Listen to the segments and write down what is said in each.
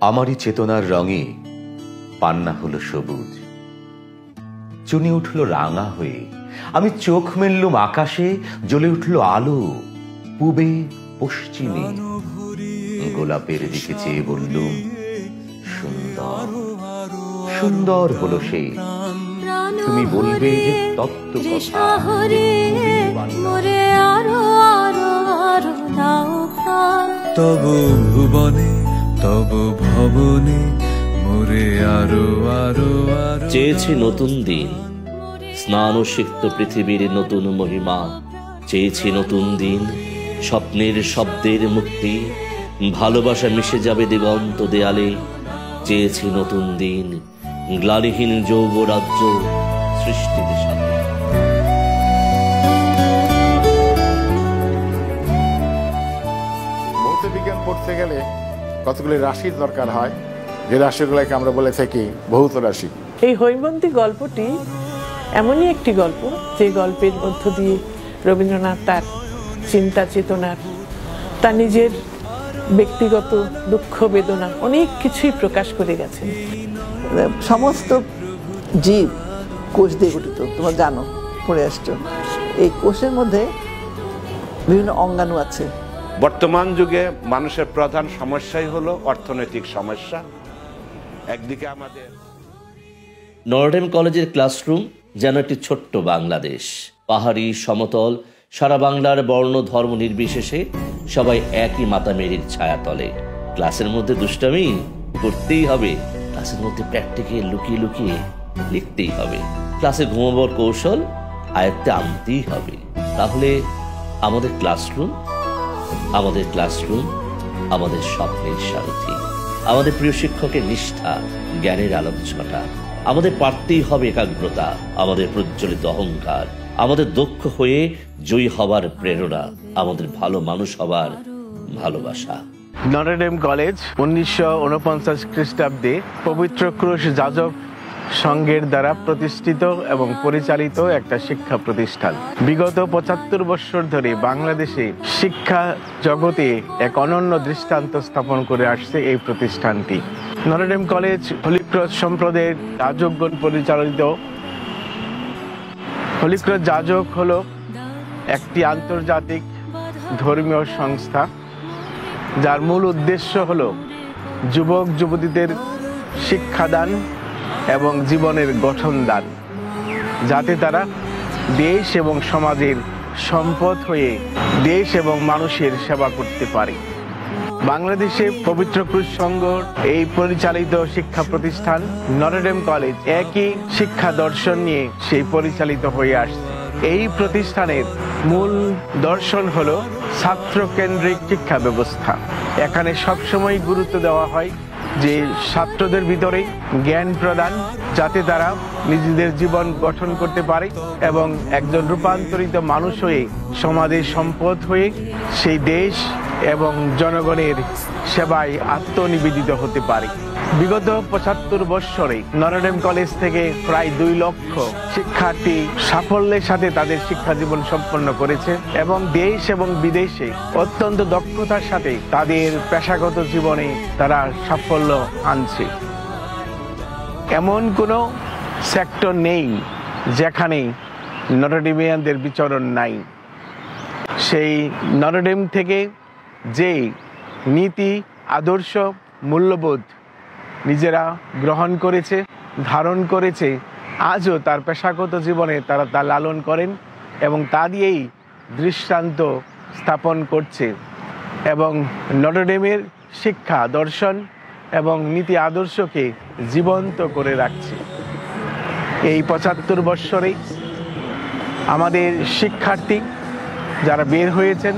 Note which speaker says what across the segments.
Speaker 1: আমারই চেতনার রঙে পান্না হলো সবুজ, চুনি উঠল রাঙা হয়ে, আমি চোখ মেললুম আকাশে, জ্বলে উঠল আলো পূবে পশ্চিমে, গোলাপের দিকে চেয়ে বললুম সুন্দর। সুন্দর হলো সে, তুমি বলবে যে তত্ত্ব কথা,
Speaker 2: তব ভুবনে তব ভবনে মোরে আরো আরো আরো।
Speaker 3: চেয়েছি নতুন দিন, স্নান সিক্ত পৃথিবীর নতুন মহিমা। চেয়েছি নতুন দিন, স্বপ্নের শব্দের মুক্তি, ভালোবাসা মিশে যাবে দিগন্ত দেয়ালে। চেয়েছি নতুন দিন, গ্লানিহীন যৌবরাজ্য সৃষ্টির সাথে।
Speaker 4: ভৌত বিজ্ঞান পড়তে গেলে কতগুলি রাশির দরকার হয়, যে রাশিগুলোকে আমরা বলে থাকি ভৌত রাশি।
Speaker 5: এই হৈমন্তী গল্পটি এমনই একটি গল্প যে গল্পের মধ্য দিয়ে রবীন্দ্রনাথ তার চিন্তা চেতনার, তার নিজের ব্যক্তিগত দুঃখ বেদনা অনেক কিছুই প্রকাশ করে গেছেন।
Speaker 6: সমস্ত জীব কোষ দিয়ে গঠিত, তোমরা জানো, পড়ে আসছো। এই কোষের মধ্যে বিভিন্ন অঙ্গাণু আছে।
Speaker 7: বর্তমান যুগে মানুষের প্রধান সমস্যাই হলো অর্থনৈতিক সমস্যা। একদিকে আমাদের
Speaker 3: নটরডেম কলেজের ক্লাসরুম যেন একটি ছোট্ট বাংলাদেশ। পাহাড়ি সমতল, সারা বাংলার বর্ণ ধর্ম নির্বিশেষে সবাই একই মাতামেরির ছায়াতলে। ক্লাসের মধ্যে দুষ্টামি করতেই হবে, ক্লাসের মধ্যে প্র্যাকটিক্যাল লুকিয়ে লুকিয়ে লিখতেই হবে, ক্লাসে ঘুমাবার কৌশল আয়ত্তে আনতেই হবে। তাহলে আমাদের ক্লাসরুম আমাদের স্বপ্নের সারথি, আমাদের প্রিয় শিক্ষকের নিষ্ঠা, জ্ঞানের আলোচনা। আমাদের পারতেই হবে একাগ্রতা, আমাদের প্রজ্বলিত অহংকার, আমাদের দক্ষ হয়ে জয়ী হবার প্রেরণা, আমাদের ভালো মানুষ হবার ভালোবাসা।
Speaker 8: নটরডেম কলেজ 1949 খ্রিস্টাব্দে পবিত্র ক্রুশ যাজক সংঘের দ্বারা প্রতিষ্ঠিত এবং পরিচালিত একটা শিক্ষা প্রতিষ্ঠান। বিগত 75 বছর ধরে বাংলাদেশে শিক্ষা জগতে এক অনন্য দৃষ্টান্ত স্থাপন করে আসছে এই প্রতিষ্ঠানটি। নটরডেম কলেজ হলিক্রস সম্প্রদায়ের যাজকগণ পরিচালিত। হলিক্রস যাজক হলো একটি আন্তর্জাতিক ধর্মীয় সংস্থা, যার মূল উদ্দেশ্য হলো যুবক যুবতীদের শিক্ষাদান এবং জীবনের গঠন দান, যাতে তারা দেশ এবং সমাজের সম্পদ হয়ে দেশ এবং মানুষের সেবা করতে পারে। বাংলাদেশে পবিত্র ক্রুশ সংঘ এই পরিচালিত শিক্ষা প্রতিষ্ঠান নটরডেম কলেজ একই শিক্ষা দর্শন নিয়ে সেই পরিচালিত হয়ে আসছে। এই প্রতিষ্ঠানের মূল দর্শন হলো ছাত্র কেন্দ্রিক শিক্ষা ব্যবস্থা। এখানে সবসময় গুরুত্ব দেওয়া হয় যে ছাত্রদের ভিতরে জ্ঞান প্রদান, যাতে তারা নিজেদের জীবন গঠন করতে পারে এবং একজন রূপান্তরিত মানুষ হয়ে সমাজের সম্পদ হয়ে সেই দেশ এবং জনগণের সেবায় আত্মনিবেদিত হতে পারে। বিগত 75 বৎসরে নটরডেম কলেজ থেকে প্রায় 2 লক্ষ শিক্ষার্থী সাফল্যের সাথে তাদের শিক্ষা জীবন সম্পন্ন করেছে এবং দেশ এবং বিদেশে অত্যন্ত দক্ষতার সাথে তাদের পেশাগত জীবনে তারা সাফল্য আনছে। এমন কোনো সেক্টর নেই যেখানে নটরডেমিয়ানদের বিচরণ নাই। সেই নটরডেম থেকে যে নীতি, আদর্শ, মূল্যবোধ নিজেরা গ্রহণ করেছে, ধারণ করেছে, আজও তার পেশাগত জীবনে তারা তা লালন করেন এবং তা দিয়েই দৃষ্টান্ত স্থাপন করছে এবং নটরডেমের শিক্ষা দর্শন এবং নীতি আদর্শকে জীবন্ত করে রাখছে। এই 75 বৎসরে আমাদের শিক্ষার্থী যারা বের হয়েছেন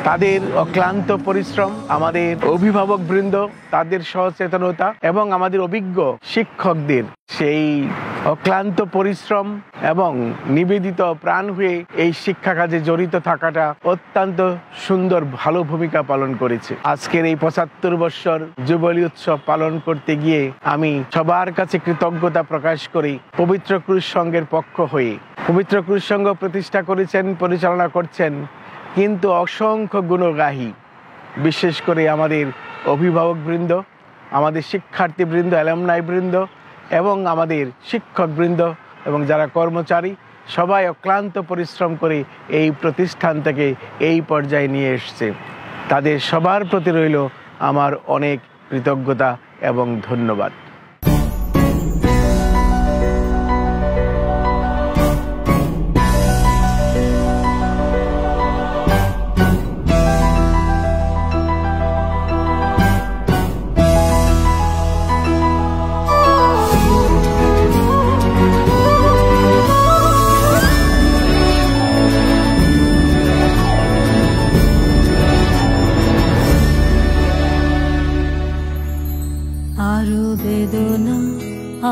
Speaker 8: তাদের অক্লান্ত পরিশ্রম, আমাদের অভিভাবকবৃন্দ তাদের সচেতনতা এবং আমাদের অভিজ্ঞ শিক্ষকদের সেই অক্লান্ত পরিশ্রম এবং নিবেদিত প্রাণ হয়ে এই শিক্ষা কাজে জড়িত থাকাটা অত্যন্ত সুন্দর ভালো ভূমিকা পালন করেছে। আজকের এই 75 বৎসর জুবিলি উৎসব পালন করতে গিয়ে আমি সবার কাছে কৃতজ্ঞতা প্রকাশ করি পবিত্র ক্রুশ সংঘের পক্ষ হয়ে। পবিত্র ক্রুশ সংঘ প্রতিষ্ঠা করেছেন, পরিচালনা করছেন কিন্তু অসংখ্য গুণগ্রাহী, বিশেষ করে আমাদের অভিভাবকবৃন্দ, আমাদের শিক্ষার্থীবৃন্দ, অ্যালামনাইবৃন্দ এবং আমাদের শিক্ষকবৃন্দ এবং যারা কর্মচারী সবাই অক্লান্ত পরিশ্রম করে এই প্রতিষ্ঠান থেকে এই পর্যায়ে নিয়ে এসছে। তাদের সবার প্রতি রইল আমার অনেক কৃতজ্ঞতা এবং ধন্যবাদ।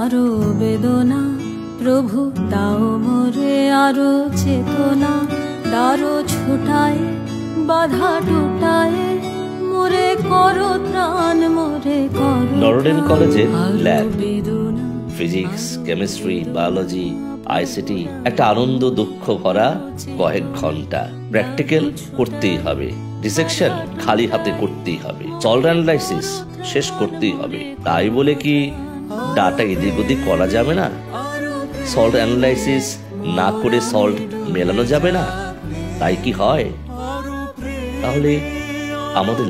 Speaker 9: আরো বেদনা প্রভু দাও মোরে আরো চেতনা, দারো ছোটায় বাধা টোটায় মোরে করো ত্রাণ মোরে করো।
Speaker 3: নরডেম কলেজের lab, physics, chemistry, biology, ICT একটা আনন্দ দুঃখ ভরা কয়েক ঘন্টা। প্র্যাকটিক্যাল করতেই হবে, ডিসেকশন খালি হাতে করতেই হবে, সল্ট অ্যানালাইসিস শেষ করতেই হবে। তাই বলে কি ডাটা এদিক ওদিক করা যাবে না? সল্ট অ্যানালাইসিস না করে সল্ট মেলানো যাবে না? তাই কি হয়? তাহলে আমাদের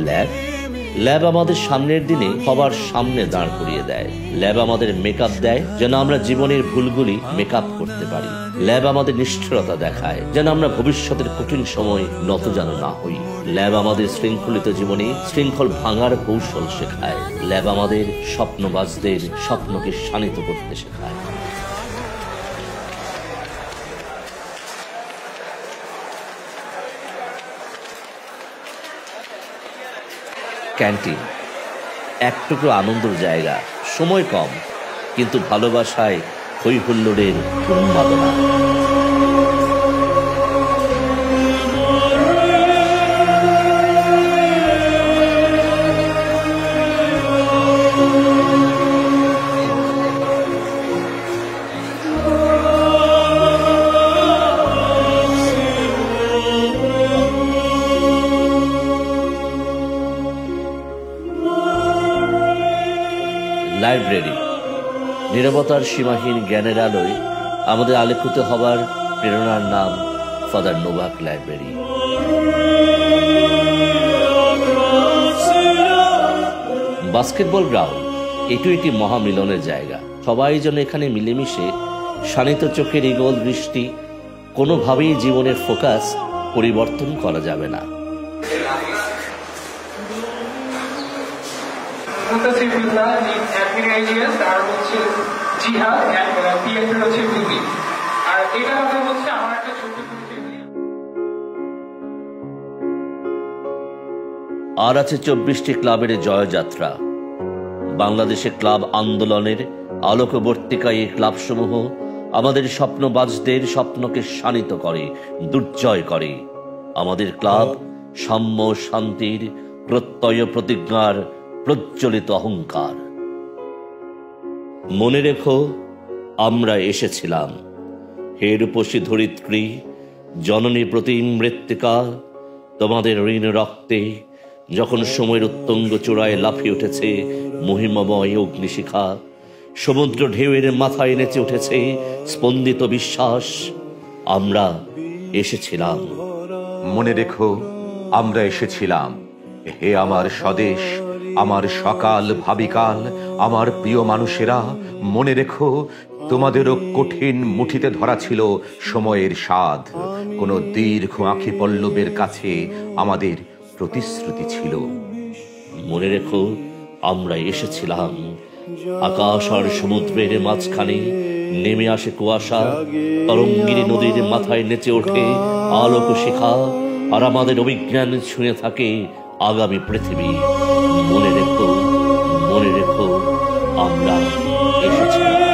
Speaker 3: ল্যাব আমাদের সামনের দিনে সবার সামনে দাঁড় করিয়ে দেয়। ল্যাব আমাদের মেকআপ দেয় যেন আমরা জীবনের ভুলগুলি মেকআপ করতে পারি। ল্যাব আমাদের নিষ্ঠুরতা দেখায় যেন আমরা ভবিষ্যতের কঠিন সময় নত যেন না হই। ল্যাব আমাদের শৃঙ্খলিত জীবনে শৃঙ্খল ভাঙার কৌশল শেখায়। ল্যাব আমাদের স্বপ্নবাজদের স্বপ্নকে শানিত করতে শেখায়। ক্যান্টিন এক টুকরো আনন্দের জায়গা, সময় কম কিন্তু ভালোবাসায় হই হুল্লোড়ের উন্মাদনা। লাইব্রেরি নীরবতার সীমাহীন জ্ঞানের আলোয় আমাদের আলোকিত হবার প্রেরণার নাম father Novak library. Basketball ground এটিও একটি মহামিলনের জায়গা। সবাই যেন এখানে মিলেমিশে শানিত চোখের ইগল দৃষ্টি, কোনোভাবেই জীবনের ফোকাস পরিবর্তন করা যাবে না। আর আছে 24টি ক্লাবের জয়যাত্রা। বাংলাদেশে ক্লাব আন্দোলনের আলোকবর্তিকায় এই ক্লাবসমূহ আমাদের স্বপ্নবাজদের স্বপ্নকে শানিত করে, দুর্জয় করে। আমাদের ক্লাব সাম্য শান্তির প্রত্যয় প্রতিজ্ঞার প্রজ্বলিত অহংকার। মনে রেখো, আমরা এসেছিলাম। হে রূপসী ধরিত্রী, জননী প্রতিম মৃত্তিকা, তোমাদের ঋণ রক্তে যখন সময়ের উত্তঙ্গ চূড়ায় লাফিয়ে উঠেছে মহিমাময় অগ্নিশিখা, সমুদ্র ঢেউয়ের মাথায় নেচে উঠেছে স্পন্দিত বিশ্বাস, আমরা এসেছিলাম।
Speaker 1: মনে রেখো, আমরা এসেছিলাম। হে আমার স্বদেশ, আমার সকাল ভাবিকাল, আমার প্রিয় মানুষেরা, মনে রেখো, তোমাদেরও কঠিন মুঠিতে ধরা ছিল সময়ের স্বাদ। কোন দীর্ঘ আঁখি পল্লবের কাছে আমাদের প্রতিশ্রুতি ছিল।
Speaker 3: মনে রেখো, আমরা এসেছিলাম। আকাশ আর সমুদ্রের মাঝখানে নেমে আসে কুয়াশা, তরঙ্গিনী নদীর মাথায় নেচে ওঠে আলোক শিখা, আর আমাদের অভিজ্ঞান ছুঁয়ে থাকে আগামী পৃথিবী। মনে রেখো, আমরা এসেছিলাম।